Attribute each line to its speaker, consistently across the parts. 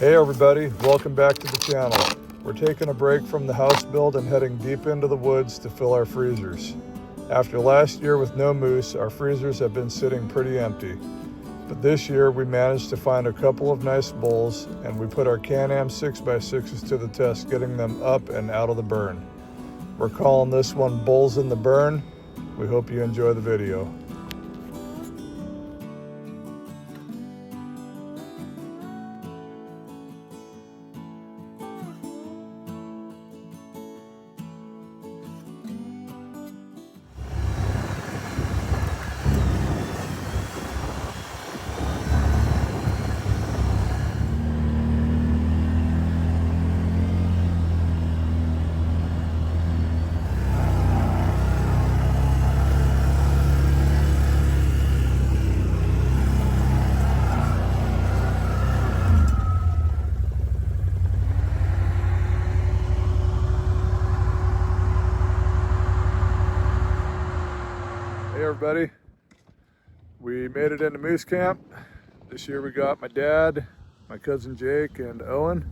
Speaker 1: Hey everybody, welcome back to the channel. We're taking a break from the house build and heading deep into the woods to fill our freezers. After last year with no moose, our freezers have been sitting pretty empty. But this year we managed to find a couple of nice bulls and we put our Can-Am 6x6s to the test, getting them up and out of the burn. We're calling this one Bulls in the Burn. We hope you enjoy the video. Hey everybody, we made it into moose camp. This year we got my dad, my cousin Jake, and Owen.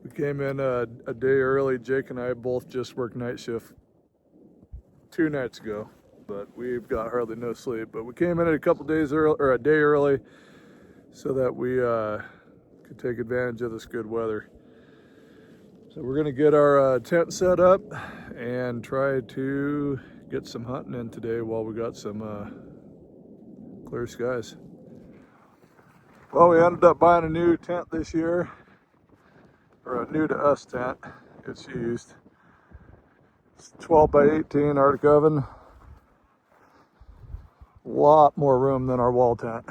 Speaker 1: We came in a day early. Jake and I both just worked night shift 2 nights ago, but we've got hardly no sleep. But we came in a couple days early, or a day early, so that we could take advantage of this good weather. So we're gonna get our tent set up and try to get some hunting in today while we got some clear skies. Well, we ended up buying a new tent this year, or a new to us tent. It's used. It's 12 by 18 Arctic oven. A lot more room than our wall tent.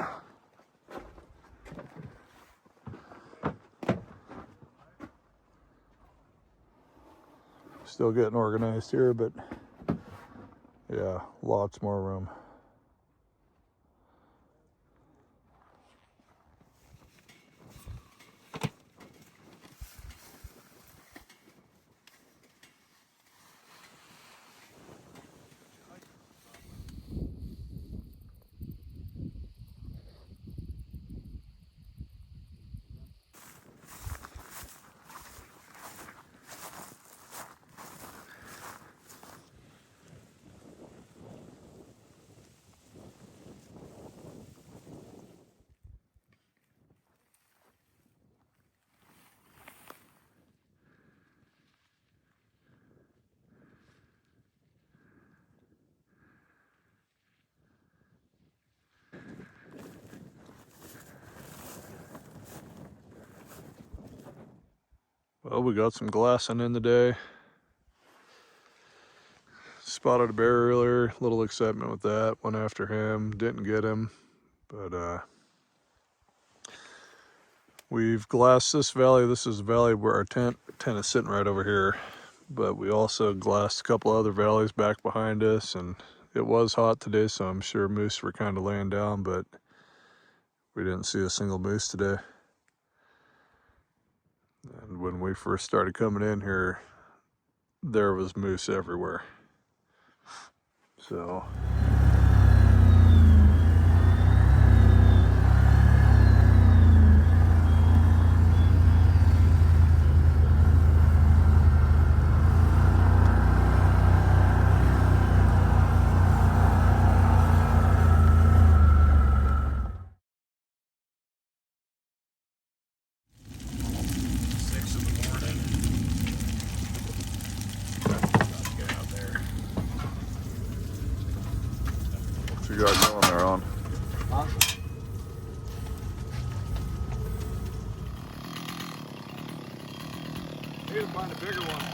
Speaker 1: Still getting organized here, but yeah, lots more room. Well, we got some glassing in today. Spotted a bear earlier, little excitement with that. Went after him, didn't get him, but we've glassed this valley. This is the valley where our tent is sitting right over here. But we also glassed a couple other valleys back behind us, and it was hot today, so I'm sure moose were kind of laying down, but we didn't see a single moose today. And when we first started coming in here, there was moose everywhere. So you got going there on?
Speaker 2: Huh? I need to find a bigger one.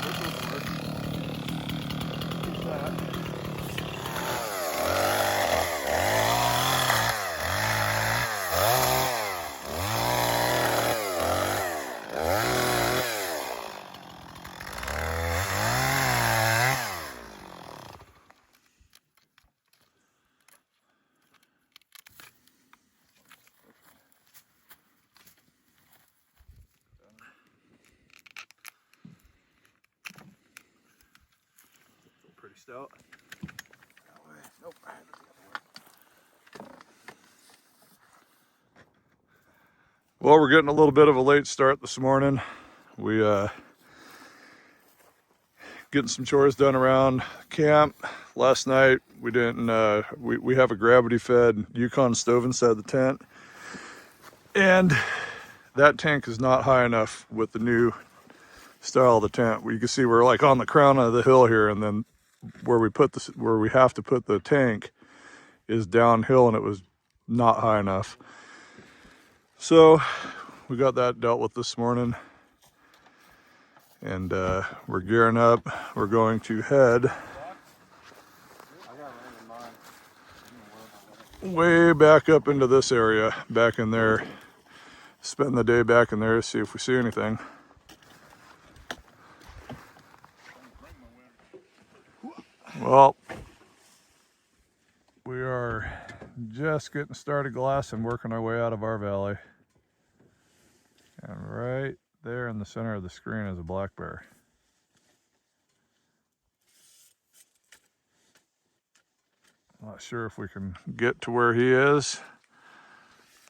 Speaker 2: This will work. Use that.
Speaker 1: Pretty stout.
Speaker 2: That way. Nope. I had it the other way.
Speaker 1: Well, we're getting a little bit of a late start this morning. We getting some chores done around camp. Last night we didn't we have a gravity fed Yukon stove inside the tent, and that tank is not high enough with the new style of the tent. You can see we're like on the crown of the hill here, and then where we have to put the tank is downhill, and it was not high enough. So we got that dealt with this morning, and we're gearing up. We're going to head way back up into this area, back in there, spend the day back in there, see if we see anything. Well, we are just getting started glassing, working our way out of our valley. And right there in the center of the screen is a black bear. Not sure if we can get to where he is.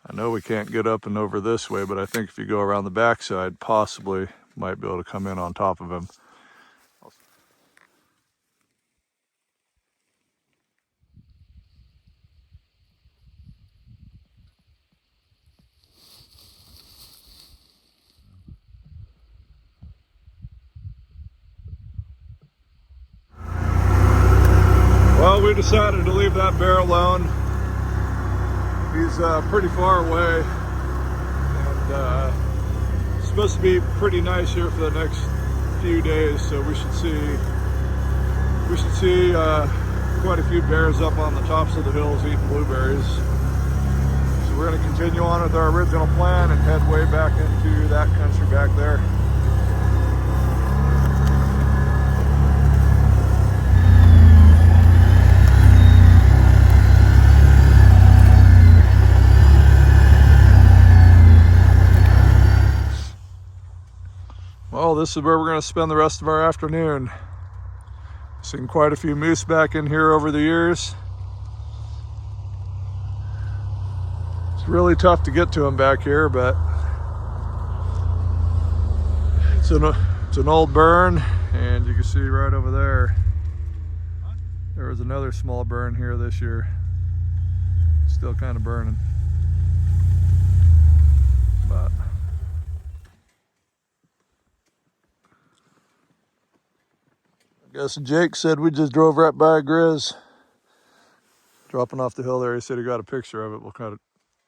Speaker 1: I know we can't get up and over this way, but I think if you go around the backside, possibly might be able to come in on top of him. Well, we decided to leave that bear alone. He's pretty far away, and it's supposed to be pretty nice here for the next few days, so we should see quite a few bears up on the tops of the hills eating blueberries. So we're going to continue on with our original plan and head way back into that country back there. Well, this is where we're going to spend the rest of our afternoon. Seen quite a few moose back in here over the years. It's really tough to get to them back here, but it's an old burn, and you can see right over there, there was another small burn here this year. Still kind of burning. But I guess Jake said we just drove right by a grizz. Dropping off the hill there, he said he got a picture of it. We'll kind of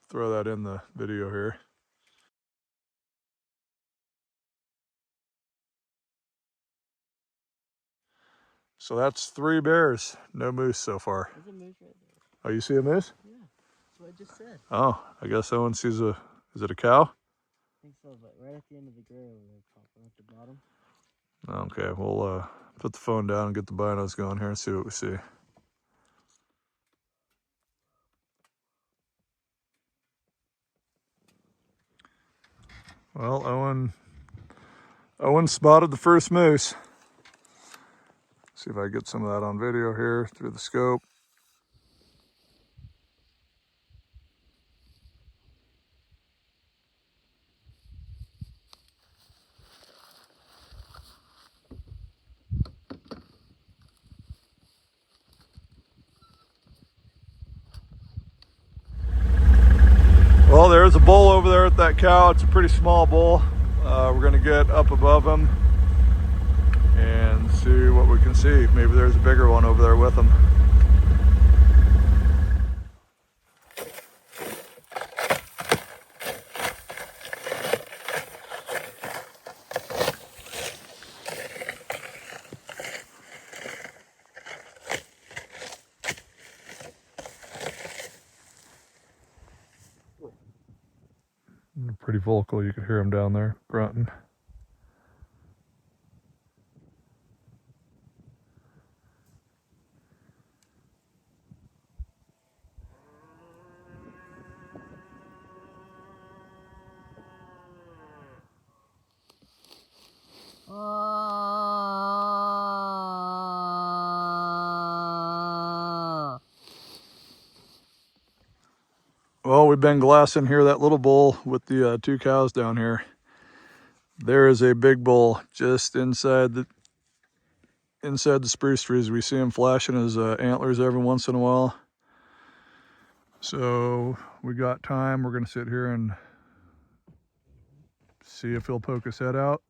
Speaker 1: throw that in the video here. So that's 3 bears, no moose so far.
Speaker 3: There's a moose right there.
Speaker 1: Oh, you see a moose?
Speaker 3: Yeah, that's what I just said.
Speaker 1: Oh, I guess Owen sees is it a cow?
Speaker 3: I think so, but right at the end of the gray over there, popping at the bottom.
Speaker 1: Okay, we'll put the phone down and get the binos going here and see what we see. Well, Owen spotted the first moose. See if I get some of that on video here through the scope. Well, there's a bull over there at that cow. It's a pretty small bull. We're gonna get up above him and see what we can see. Maybe there's a bigger one over there with him. Pretty vocal, you could hear him down there grunting. Well, we've been glassing here that little bull with the 2 cows down here. There is a big bull just inside the spruce trees. We see him flashing his antlers every once in a while. So we got time. We're gonna sit here and see if he'll poke his head out.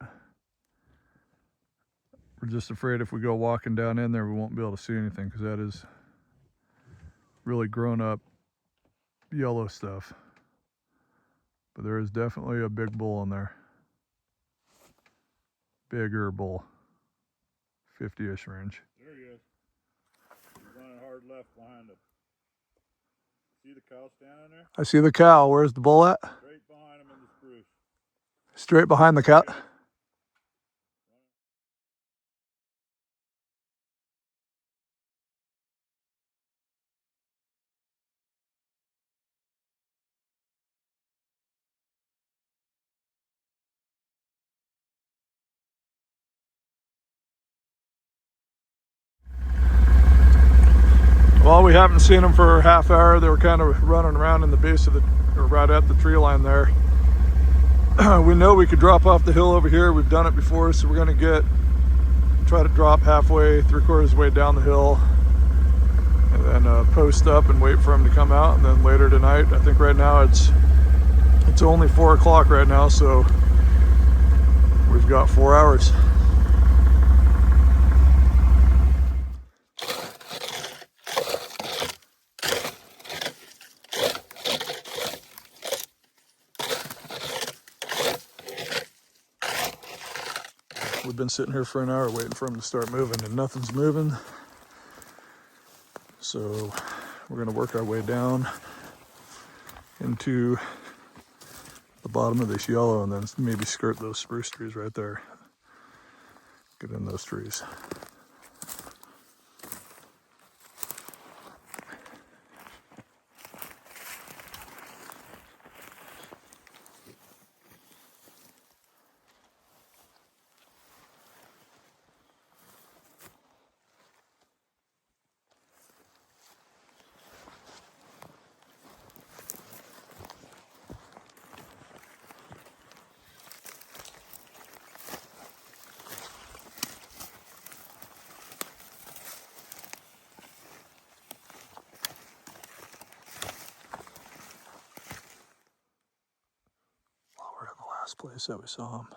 Speaker 1: We're just afraid if we go walking down in there, we won't be able to see anything because that is really grown up yellow stuff. But there is definitely a big bull in there. Bigger bull. 50-ish range.
Speaker 2: There he is. He's running hard left behind him. See the cow standing there?
Speaker 1: I see the cow. Where's the bull at?
Speaker 2: Straight behind him in the spruce.
Speaker 1: Straight behind the cow. Well, we haven't seen them for a half hour. They were kind of running around in the base of or right at the tree line there. We know we could drop off the hill over here. We've done it before, so we're gonna try to drop halfway, 3/4 way down the hill, and then post up and wait for them to come out. And then later tonight, I think right now it's only 4 o'clock right now, so we've got 4 hours. We've been sitting here for an hour waiting for them to start moving, and nothing's moving. So we're gonna work our way down into the bottom of this yellow and then maybe skirt those spruce trees right there. Get in those trees. Place that we saw him.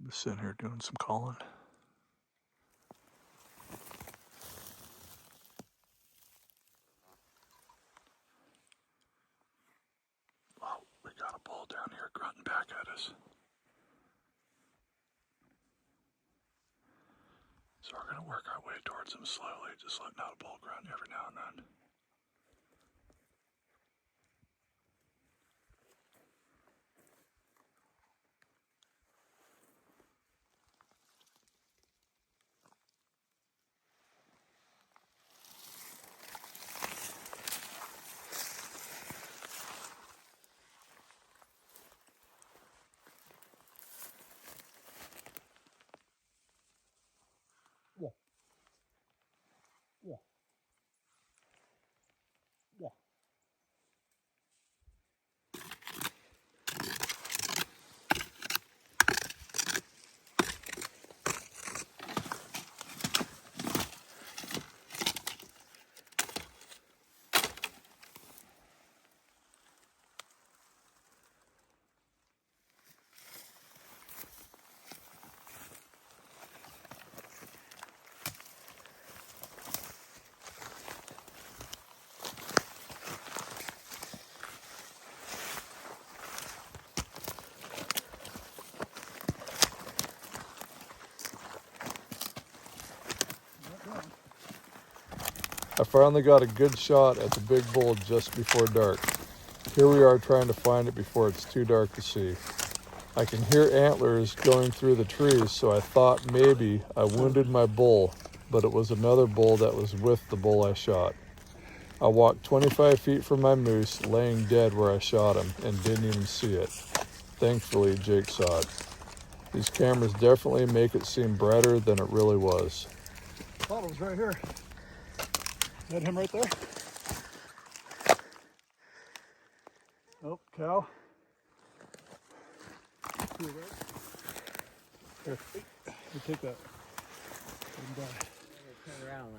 Speaker 1: Just sitting here doing some calling. Oh, we got a bull down here grunting back at us. So we're gonna work our way towards him slowly, just letting out a bull grunt every now and then.
Speaker 3: Yeah. Yeah. Yeah.
Speaker 1: I finally got a good shot at the big bull just before dark. Here we are trying to find it before it's too dark to see. I can hear antlers going through the trees, so I thought maybe I wounded my bull, but it was another bull that was with the bull I shot. I walked 25 feet from my moose, laying dead where I shot him, and didn't even see it. Thankfully, Jake saw it. These cameras definitely make it seem brighter than it really was.
Speaker 2: I thought it was right here. Is that him right there?
Speaker 1: Oh, cow. Here, you take that.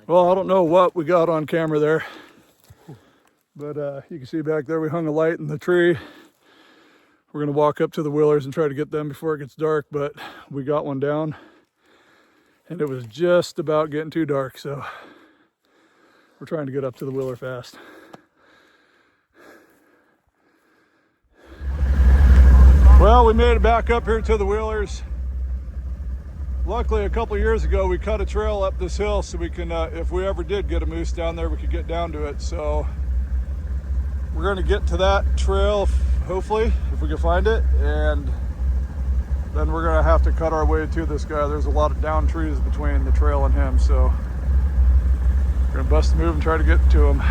Speaker 1: Well, I don't know what we got on camera there, but you can see back there we hung a light in the tree. We're gonna walk up to the Willers and try to get them before it gets dark, but we got one down and it was just about getting too dark, so we're trying to get up to the Willer fast. Well, we made it back up here to the Willers. Luckily, a couple years ago, we cut a trail up this hill so we can, if we ever did get a moose down there, we could get down to it. So we're gonna get to that trail, hopefully, if we can find it. And then we're gonna have to cut our way to this guy. There's a lot of down trees between the trail and him. So we're gonna bust a move and try to get to him.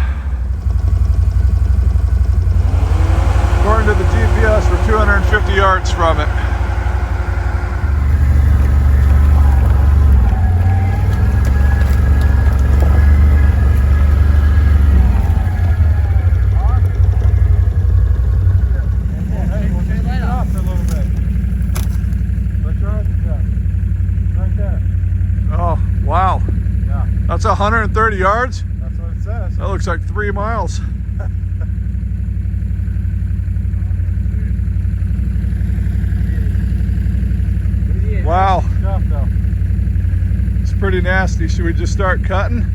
Speaker 1: According to the GPS, we're 250 yards from it. Wow. Yeah. That's 130 yards?
Speaker 2: That's what it says.
Speaker 1: That looks like 3 miles. Wow.
Speaker 2: Stuff, though.
Speaker 1: It's pretty nasty. Should we just start cutting?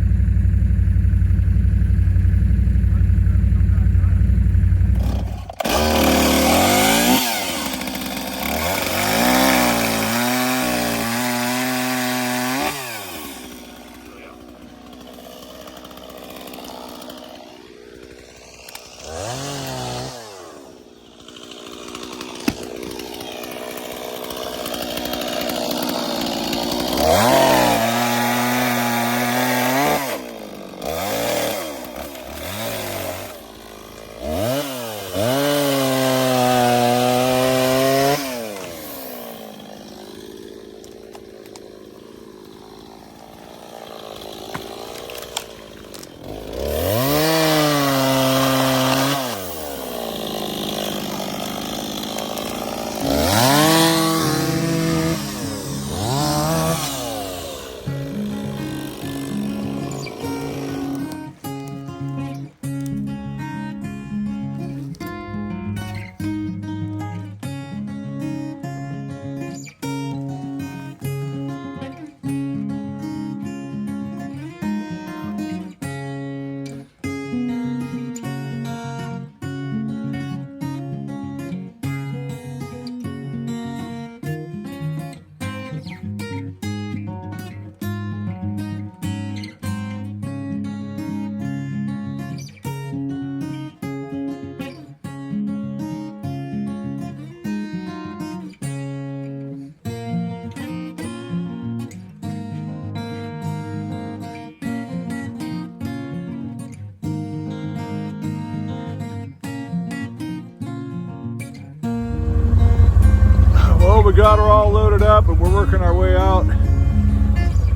Speaker 1: Well, we got her all loaded up, but we're working our way out.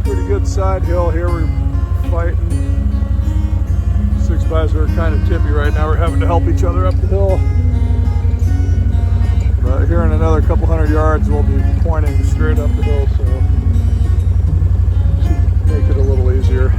Speaker 1: Pretty good side hill here. We're fighting. 6x are kind of tippy right now. We're having to help each other up the hill. But here in another couple hundred yards, we'll be pointing straight up the hill, so should make it a little easier.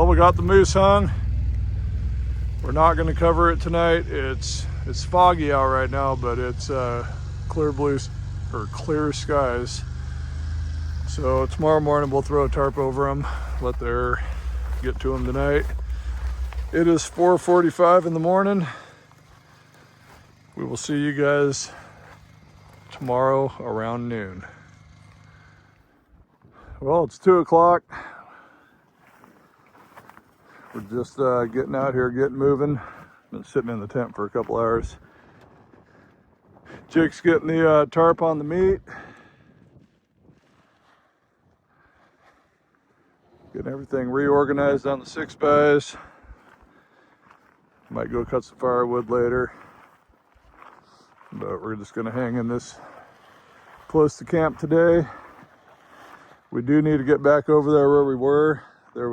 Speaker 1: Well, we got the moose hung. We're not going to cover it tonight. It's foggy out right now, but it's clear skies. So tomorrow morning we'll throw a tarp over them, let the air get to them tonight. It is 4:45 in the morning. We will see you guys tomorrow around noon. Well, it's 2 o'clock. We're just getting out here, getting moving. Been sitting in the tent for a couple hours. Jake's getting the tarp on the meat. Getting everything reorganized on the 6x. Might go cut some firewood later. But we're just gonna hang in this close to camp today. We do need to get back over there where we were. There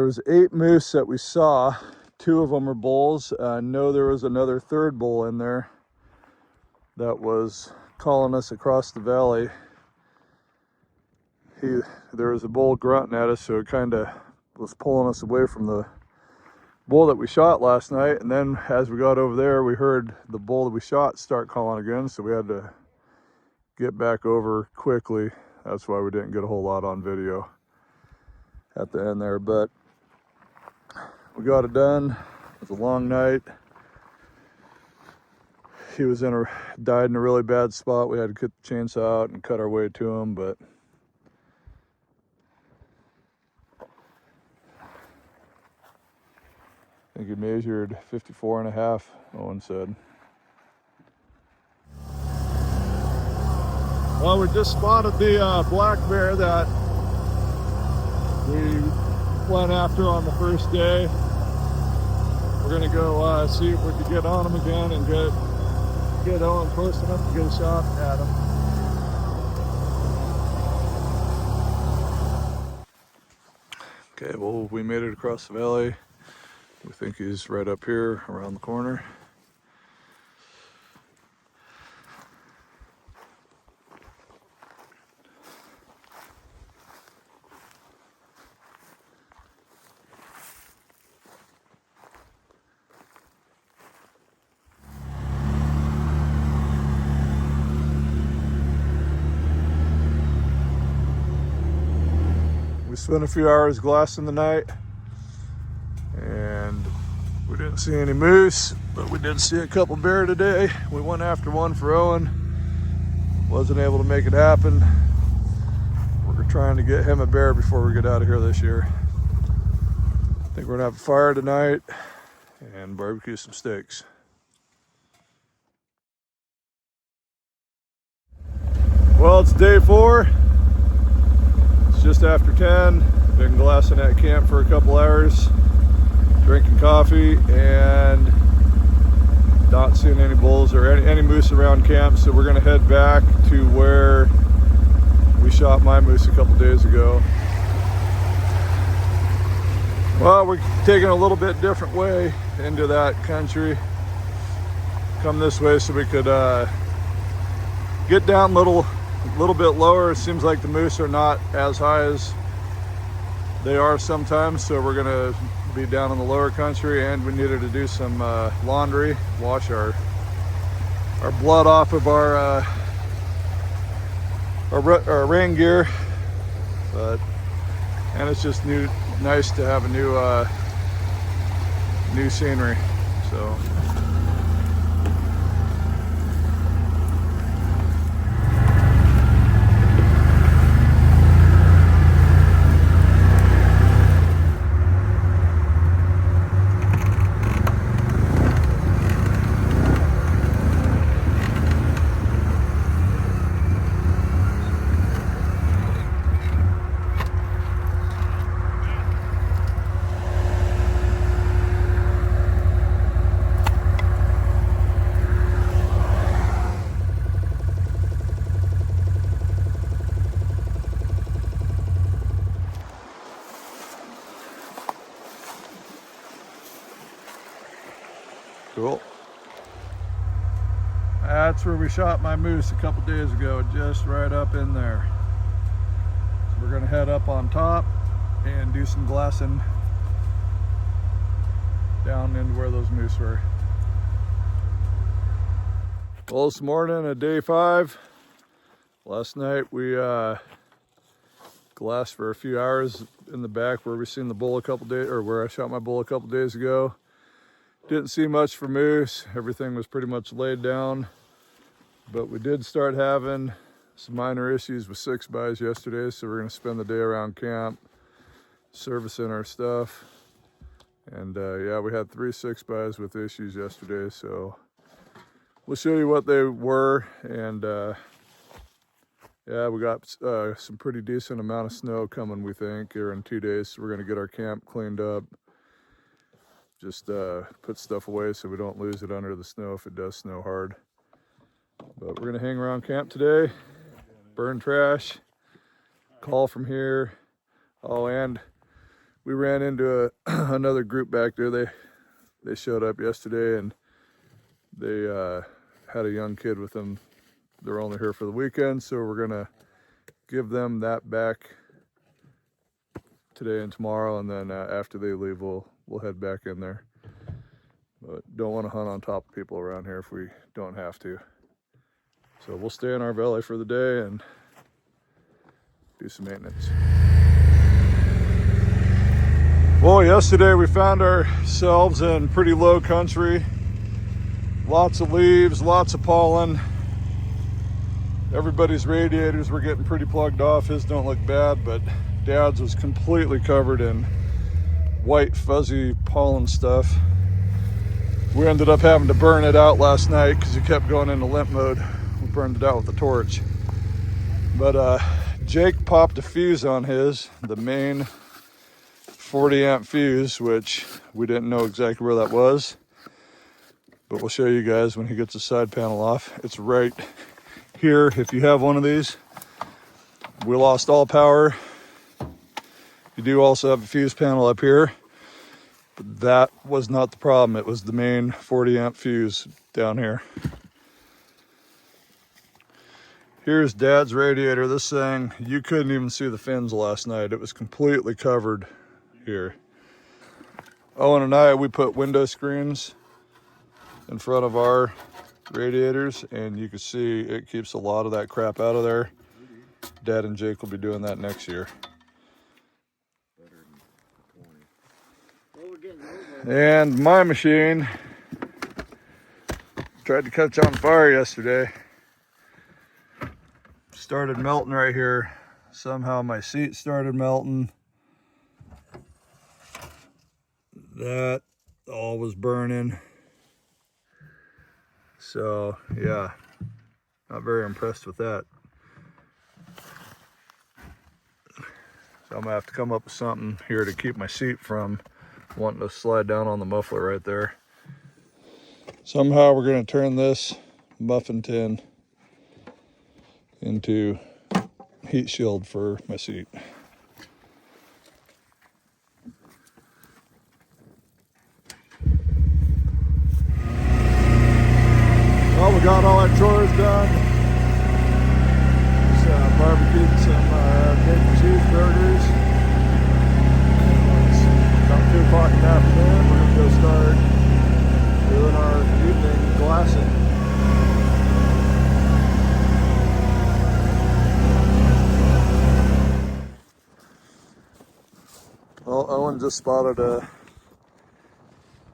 Speaker 1: was 8 moose that we saw. 2 of them are bulls. I know there was another third bull in there that was calling us across the valley. There was a bull grunting at us, so it kind of was pulling us away from the bull that we shot last night. And then as we got over there, we heard the bull that we shot start calling again, so we had to get back over quickly. That's why we didn't get a whole lot on video at the end there, but we got it done. It was a long night. He was died in a really bad spot. We had to cut the chainsaw out and cut our way to him, but I think he measured 54.5, Owen said. Well, we just spotted the black bear that we went after on the first day. We're gonna go see if we can get on him again and get Owen close enough to get a shot at him. Okay, well, we made it across the valley. We think he's right up here around the corner. We spent a few hours glassing the night, and we didn't see any moose, but we did see a couple bear today. We went after one for Owen. Wasn't able to make it happen. We're trying to get him a bear before we get out of here this year. I think we're gonna have a fire tonight and barbecue some steaks. Well, it's day 4. It's just after 10. Been glassing at camp for a couple hours, drinking coffee, and not seeing any bulls or any moose around camp. So we're gonna head back to where we shot my moose a couple days ago. Well, we're taking a little bit different way into that country. Come this way so we could get down a little bit lower. It seems like the moose are not as high as they are sometimes, so we're gonna be down in the lower country, and we needed to do some laundry, wash our blood off of our rain gear, and it's just nice to have a new scenery. So cool. That's where we shot my moose a couple days ago, just right up in there. So we're gonna head up on top and do some glassing down into where those moose were. Well, this morning at day 5. Last night we glassed for a few hours in the back where we seen the bull a couple days, or where I shot my bull a couple days ago. Didn't see much for moose. Everything was pretty much laid down, but we did start having some minor issues with 6-bys yesterday, so we're gonna spend the day around camp servicing our stuff. And yeah, we had 3 6-bys with issues yesterday, so we'll show you what they were. And yeah, we got some pretty decent amount of snow coming, we think, here in 2 days. So we're gonna get our camp cleaned up. Just put stuff away so we don't lose it under the snow if it does snow hard. But we're gonna hang around camp today, burn trash, call from here. Oh, and we ran into another group back there. They showed up yesterday, and they had a young kid with them. They're only here for the weekend, so we're gonna give them that back today and tomorrow, and then after they leave, we'll head back in there. But don't want to hunt on top of people around here if we don't have to. So we'll stay in our valley for the day and do some maintenance. Well, yesterday we found ourselves in pretty low country. Lots of leaves, lots of pollen. Everybody's radiators were getting pretty plugged off. His don't look bad, but Dad's was completely covered in white fuzzy pollen stuff. We ended up having to burn it out last night because he kept going into limp mode. We burned it out with a torch. But Jake popped a fuse on his, the main 40 amp fuse, which we didn't know exactly where that was, but we'll show you guys when he gets the side panel off. It's right here if you have one of these. We lost all power. You do also have a fuse panel up here, but that was not the problem. It was the main 40 amp fuse down here. Here's Dad's radiator. This thing, you couldn't even see the fins last night. It was completely covered here. Owen and I, we put window screens in front of our radiators, and you can see it keeps a lot of that crap out of there. Dad and Jake will be doing that next year. And my machine tried to catch on fire yesterday. Started melting right here. Somehow my seat started melting. That all was burning. So yeah, not very impressed with that. So I'm gonna have to come up with something here to keep my seat from wanting to slide down on the muffler right there. Somehow we're gonna turn this muffin tin into heat shield for my seat. Well, we got all our chores done. Just barbecued some bacon cheeseburgers. It's about 2 o'clock in the afternoon. We're gonna go start doing our evening glassing. Well, Owen just spotted a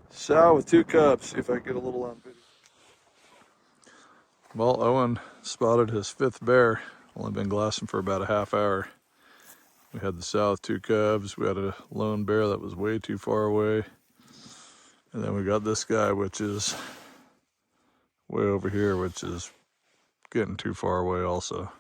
Speaker 1: sow with 2 cubs. See if I can get a little on video. Well, Owen spotted his 5th bear. Only been glassing for about a half hour. We had the sow with 2 cubs. We had a lone bear that was way too far away. And then we got this guy, which is way over here, which is getting too far away also.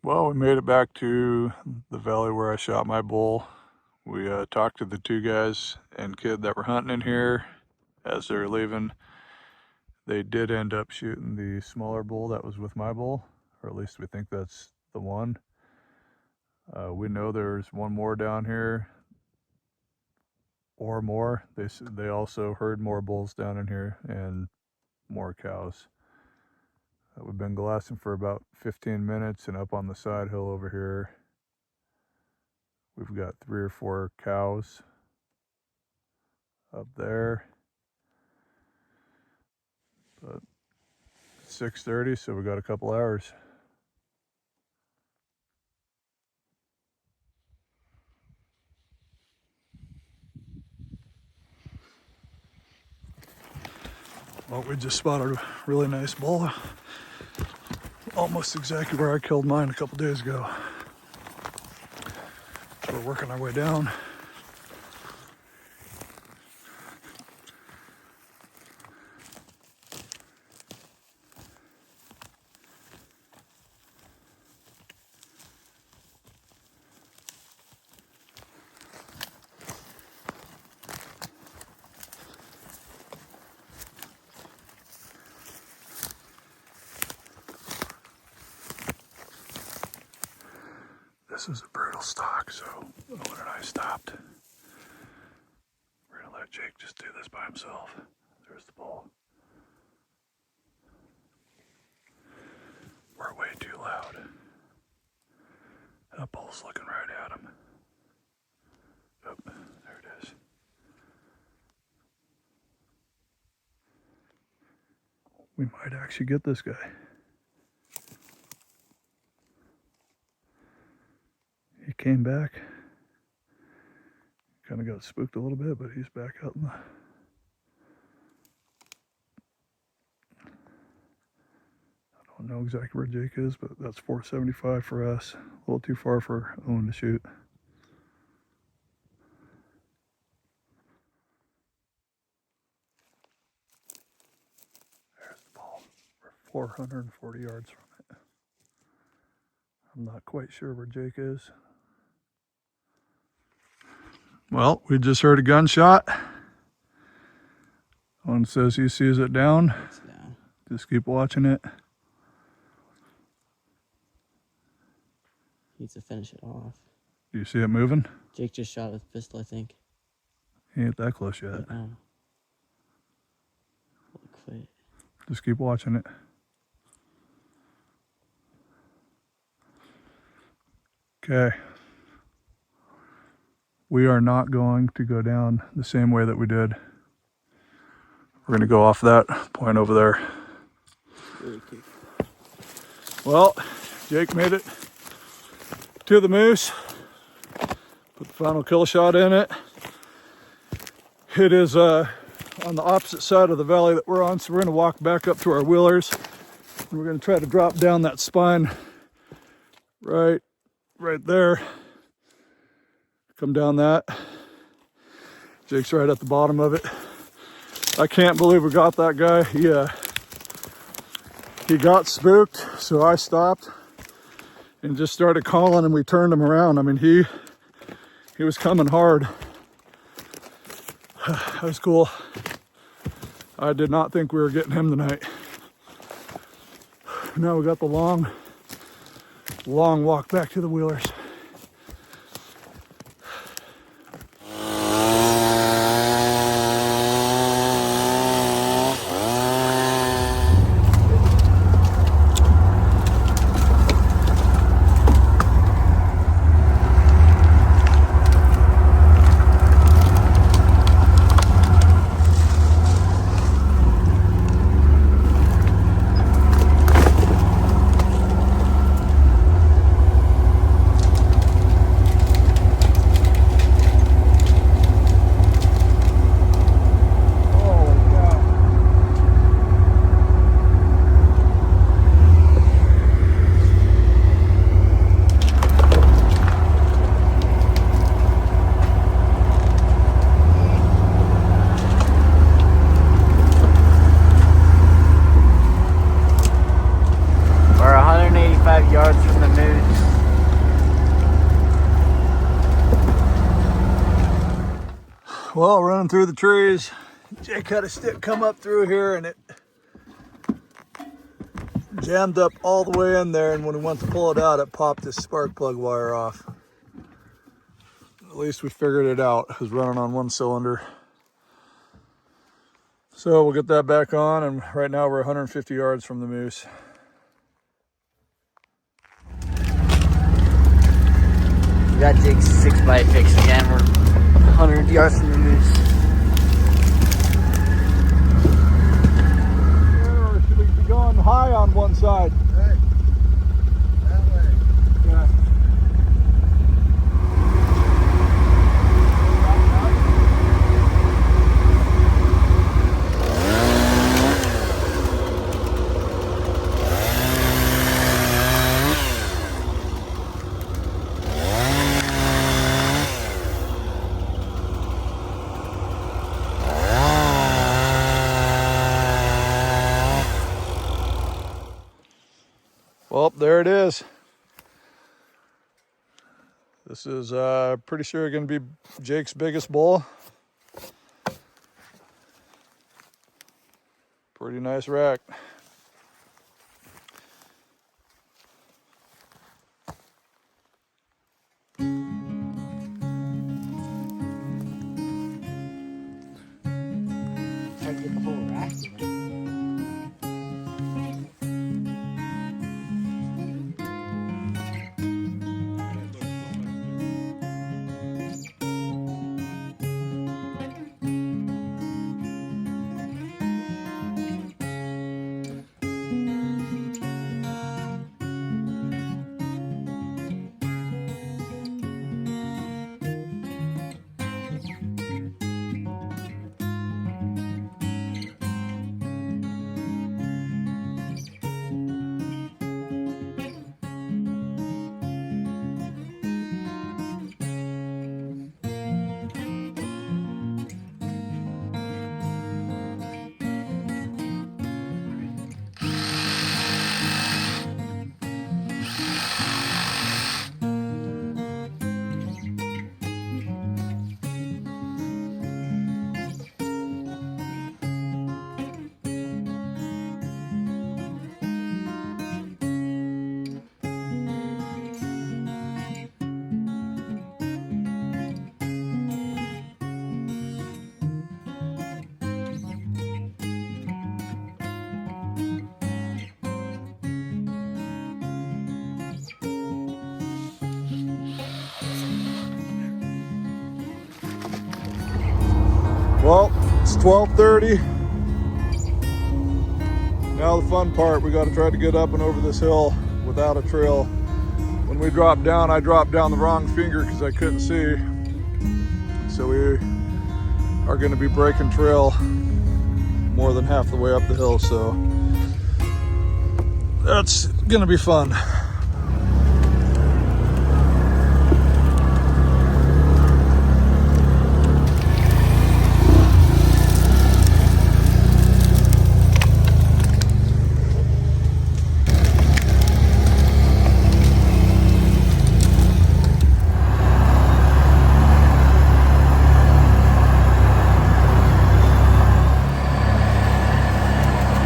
Speaker 1: Well, we made it back to the valley where I shot my bull. We talked to the two guys and kid that were hunting in here. As they were leaving, they did end up shooting the smaller bull that was with my bull, or at least we think that's the one. We know there's one more down here, or more. They also heard more bulls down in here and more cows. We've been glassing for about 15 minutes, and up on the side hill over here, we've got 3 or 4 cows up there. But it's 6:30, so we got a couple hours. Well, we just spotted a really nice bull, almost exactly where I killed mine a couple days ago. We're working our way down. This is a brutal stalk, so Owen and I stopped. We're gonna let Jake just do this by himself. There's the bull. We're way too loud. That bull's looking right at him. Oh, there it is. We might actually get this guy. He came back. Kind of got spooked a little bit, but he's back out in the... I don't know exactly where Jake is, but that's 475 for us. A little too far for Owen to shoot. There's the ball. We're 440 yards from it. I'm not quite sure where Jake is. Well, we just heard a gunshot. One says he sees it down.
Speaker 3: It's down.
Speaker 1: Just keep watching it.
Speaker 3: Needs to finish it off.
Speaker 1: Do you see it moving?
Speaker 3: Jake just shot with a pistol, I think.
Speaker 1: He ain't that close yet.
Speaker 3: But, holy quit.
Speaker 1: Just keep watching it. Okay. We are not going to go down the same way that we did. We're going to go off that point over there.
Speaker 3: Really quick.
Speaker 1: Well, Jake made it to the moose. Put the final kill shot in it. It is on the opposite side of the valley that we're on, so we're going to walk back up to our wheelers. And we're going to try to drop down that spine right there. Come down that. Jake's right at the bottom of it. I can't believe we got that guy. He got spooked, so I stopped and just started calling, and we turned him around. I mean, he was coming hard. That was cool. I did not think we were getting him tonight. Now we got the long walk back to the wheelers. Well, running through the trees, Jake had a stick come up through here and it jammed up all the way in there, and when he went to pull it out, it popped his spark plug wire off. At least we figured it out. It was running on one cylinder. So we'll get that back on, and right now we're 150 yards from the moose.
Speaker 3: We got Jake's 6x fix again. We're 100 yards from the moose.
Speaker 1: Or should we be going high on one side?
Speaker 2: Hey, that way.
Speaker 1: Yeah. Well, there it is. This is pretty sure going to be Jake's biggest bull. Pretty nice rack.
Speaker 3: Try to get the whole rack together.
Speaker 1: Well, it's 12:30. Now the fun part, we got to try to get up and over this hill without a trail. When we dropped down, I dropped down the wrong finger because I couldn't see. So we are going to be breaking trail more than half the way up the hill. So that's going to be fun.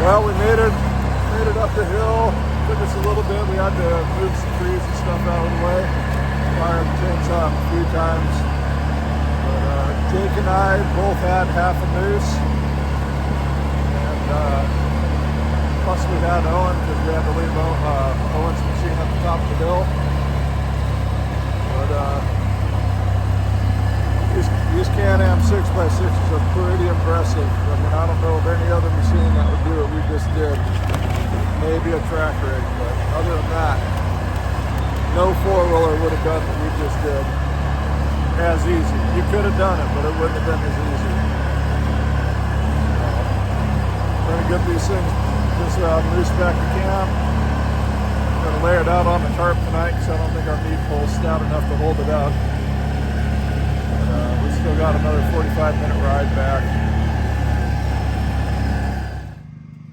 Speaker 1: Well, we made it up the hill. Took us a little bit. We had to move some trees and stuff out of the way. Fired the chainsaw a few times. But Jake and I both had half a moose. And plus we had Owen because we had to leave Owen's machine at the top of the hill. But these Can-Am 6x6s are pretty impressive. I mean, I don't know of any other machine that would do what we just did. Maybe a track rig, but other than that, no four-wheeler would have done what we just did as easy. You could have done it, but it wouldn't have been as easy. Trying to get these things, this moose back to camp. I'm going to lay it out on the tarp tonight because I don't think our meat pole's stout enough to hold it up. We still got another 45-minute ride back.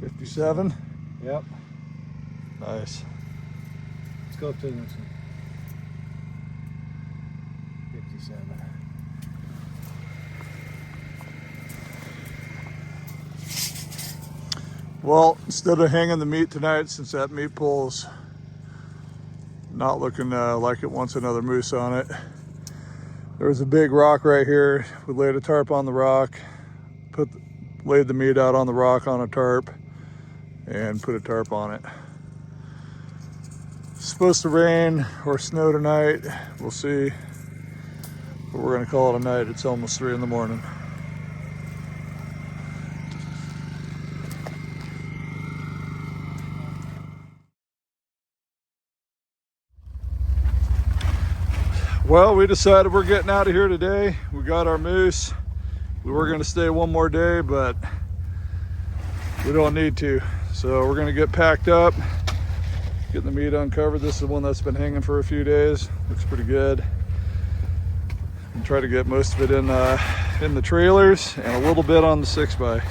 Speaker 1: 57?
Speaker 2: Yep.
Speaker 1: Nice.
Speaker 2: Let's go up to the next one. 57.
Speaker 1: Well, instead of hanging the meat tonight, since that meat pole's not looking like it wants another moose on it, there was a big rock right here. We laid a tarp on the rock, laid the meat out on the rock on a tarp, and put a tarp on it. It's supposed to rain or snow tonight. We'll see. But we're gonna call it a night. It's almost 3 in the morning. Well, we decided we're getting out of here today. We got our moose. We were gonna stay one more day, but we don't need to. So we're gonna get packed up, getting the meat uncovered. This is the one that's been hanging for a few days. Looks pretty good. And try to get most of it in the trailers and a little bit on the 6x.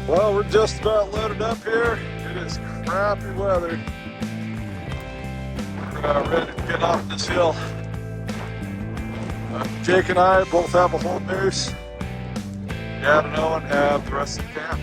Speaker 1: Well, we're just about loaded up here. It is crappy weather. We're ready to get off this hill. Jake and I both have a whole moose. Dad and Owen have the rest of the camp.